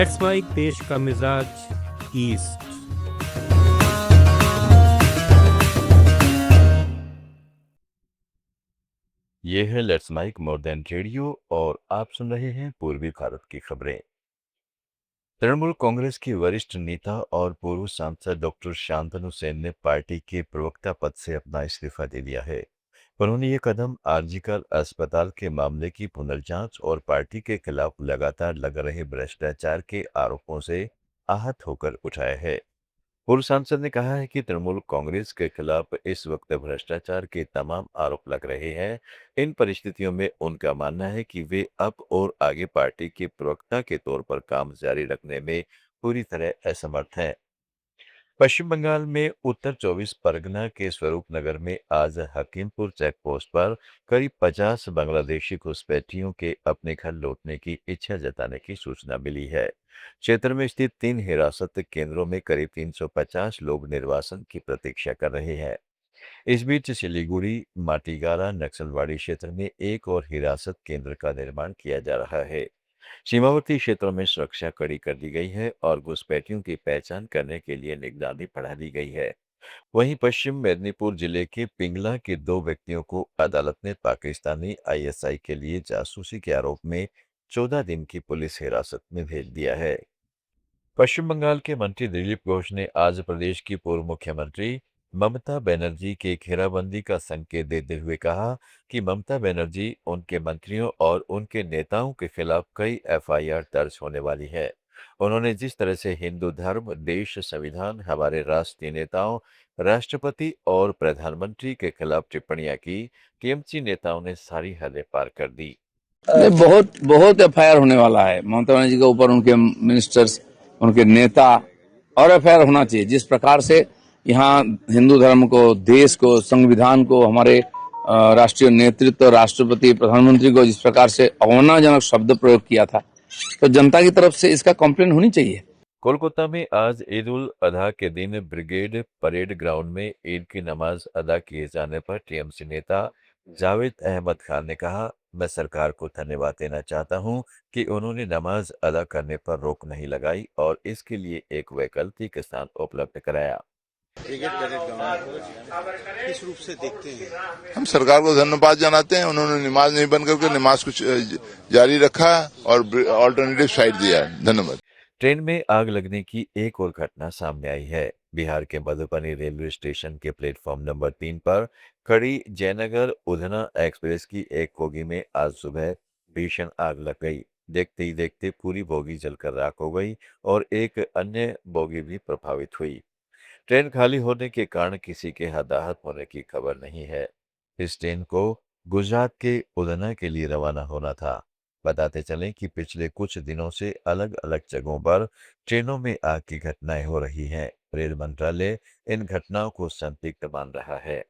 Let's mic देश का मिजाज ईस्ट। ये है let's mike more than radio और आप सुन रहे हैं पूर्वी भारत की खबरें। तृणमूल कांग्रेस की वरिष्ठ नेता और पूर्व सांसद डॉक्टर शांतनु सेन ने पार्टी के प्रवक्ता पद से अपना इस्तीफा दे दिया है। उन्होंने ये कदम आरजीकर अस्पताल के मामले की पुनर्जांच और पार्टी के खिलाफ लगातार लग रहे भ्रष्टाचार के आरोपों से आहत होकर उठाया है। पूर्व सांसद ने कहा है कि तृणमूल कांग्रेस के खिलाफ इस वक्त भ्रष्टाचार के तमाम आरोप लग रहे हैं। इन परिस्थितियों में उनका मानना है कि वे अब और आगे पार्टी के प्रवक्ता के तौर पर काम जारी रखने में पूरी तरह असमर्थ हैं। पश्चिम बंगाल में उत्तर 24 परगना के स्वरूप नगर में आज हकीमपुर चेक पोस्ट पर करीब 50 बांग्लादेशी घुसपैठियों के अपने घर लौटने की इच्छा जताने की सूचना मिली है। क्षेत्र में स्थित 3 हिरासत केंद्रों में करीब 350 लोग निर्वासन की प्रतीक्षा कर रहे हैं। इस बीच सिलीगुड़ी माटीगारा नक्सलवाड़ी क्षेत्र में एक और हिरासत केंद्र का निर्माण किया जा रहा है। सीमावर्ती क्षेत्रों में सुरक्षा कड़ी कर दी गई है और घुसपैठियों की पहचान करने के लिए निगरानी बढ़ा दी गई है। वहीं पश्चिम मेदिनीपुर जिले के पिंगला के 2 व्यक्तियों को अदालत ने पाकिस्तानी आईएसआई के लिए जासूसी के आरोप में 14 दिन की पुलिस हिरासत में भेज दिया है। पश्चिम बंगाल के मंत्री दिलीप घोष ने आज प्रदेश की पूर्व मुख्यमंत्री ममता बनर्जी की घेराबंदी का संकेत देते हुए कहा कि ममता बनर्जी, उनके मंत्रियों और उनके नेताओं के खिलाफ कई एफआईआर दर्ज होने वाली है। उन्होंने जिस तरह से हिंदू धर्म, देश, संविधान, हमारे राष्ट्रीय नेताओं, राष्ट्रपति और प्रधानमंत्री के खिलाफ टिप्पणियां की, टीएमसी नेताओं ने सारी हदें पार कर दी। नहीं, बहुत बहुत एफआईआर होने वाला है ममता बनर्जी के ऊपर, उनके मिनिस्टर्स, उनके नेता, और एफआईआर होना चाहिए। जिस प्रकार से यहाँ हिंदू धर्म को, देश को, संविधान को, हमारे राष्ट्रीय नेतृत्व, राष्ट्रपति, प्रधानमंत्री को जिस प्रकार से अवमानजनक शब्द प्रयोग किया था, तो जनता की तरफ से इसका कंप्लेन होनी चाहिए। कोलकाता में आज ईद उल अजहा के दिन ब्रिगेड परेड ग्राउंड में ईद की नमाज अदा किए जाने पर टीएमसी नेता जावेद अहमद खान ने कहा, मैं सरकार को धन्यवाद देना चाहता हूं कि उन्होंने नमाज अदा करने पर रोक नहीं लगाई और इसके लिए एक वैकल्पिक स्थान उपलब्ध कराया। ब्रिगेड परेड ग्राउंड किस रूप से देखते हैं? हम सरकार को धन्यवाद जनाते हैं। उन्होंने नमाज नहीं बंद करके नमाज को जारी रखा और ऑल्टरनेटिव साइड दिया। धन्यवाद। ट्रेन में आग लगने की एक और घटना सामने आई है। बिहार के मधुबनी रेलवे स्टेशन के प्लेटफॉर्म नंबर 3 पर खड़ी जयनगर उधना एक्सप्रेस की एक बोगी में आज सुबह भीषण आग लग गई। देखते ही देखते पूरी बोगी जलकर राख हो गई और एक अन्य बोगी भी प्रभावित हुई। ट्रेन खाली होने के कारण किसी के हताहत होने की खबर नहीं है। इस ट्रेन को गुजरात के उधना के लिए रवाना होना था। बताते चलें कि पिछले कुछ दिनों से अलग अलग जगहों पर ट्रेनों में आग की घटनाएं हो रही हैं। रेल मंत्रालय इन घटनाओं को संदिग्ध मान रहा है।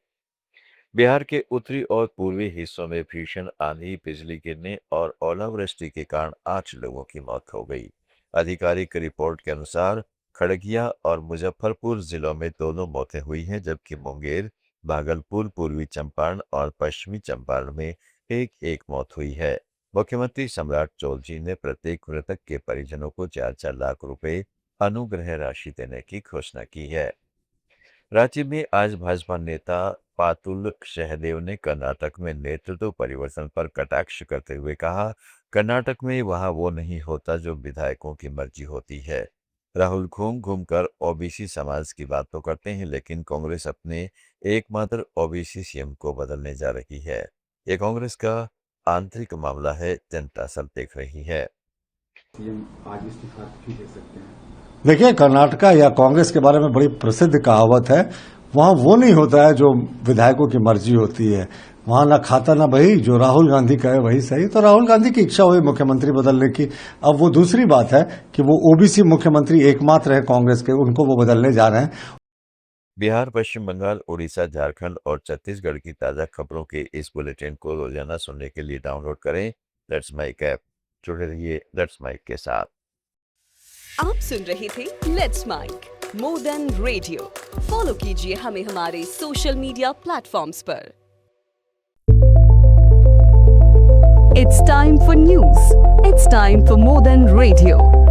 बिहार के उत्तरी और पूर्वी हिस्सों में भीषण आंधी, बिजली गिरने और ओलावृष्टि के कारण 8 लोगों की मौत हो गई। आधिकारिक रिपोर्ट के अनुसार खगड़िया और मुजफ्फरपुर जिलों में 2 मौतें हुई हैं, जबकि मुंगेर, भागलपुर, पूर्वी चंपारण और पश्चिमी चंपारण में एक एक मौत हुई है। मुख्यमंत्री सम्राट चौधरी ने प्रत्येक मृतक के परिजनों को 4-4 लाख रुपए अनुग्रह राशि देने की घोषणा की है। रांची में आज भाजपा नेता पातुल सहदेव ने कर्नाटक में नेतृत्व परिवर्तन पर कटाक्ष करते हुए कहा, कर्नाटक में वहां वो नहीं होता जो विधायकों की मर्जी होती है। राहुल घूम घूम कर ओबीसी समाज की बात तो करते हैं, लेकिन कांग्रेस अपने एकमात्र ओबीसी सीएम को बदलने जा रही है। ये कांग्रेस का आंतरिक मामला है, जनता सब देख रही है। आज इस्तीफा क्यों दे सकते हैं? देखिए, कर्नाटका या कांग्रेस के बारे में बड़ी प्रसिद्ध कहावत है, वहां वो नहीं होता है जो विधायकों की मर्जी होती है। वहां ना खाता ना बही, जो राहुल गांधी कहे वही सही। तो राहुल गांधी की इच्छा हुई मुख्यमंत्री बदलने की। अब वो दूसरी बात है कि वो ओबीसी मुख्यमंत्री एकमात्र है कांग्रेस के, उनको वो बदलने जा रहे हैं। बिहार, पश्चिम बंगाल, उड़ीसा, झारखंड और छत्तीसगढ़ की ताजा खबरों के इस बुलेटिन को रोजाना सुनने के लिए डाउनलोड करें लेट्स माइक ऐप। जुड़े रहिए लेट्स माइक के साथ। आप सुन रहे थे let's mike more than radio. Follow कीजिए हमें हमारे सोशल मीडिया प्लेटफॉर्म्स पर। It's time for news. It's time for more than radio.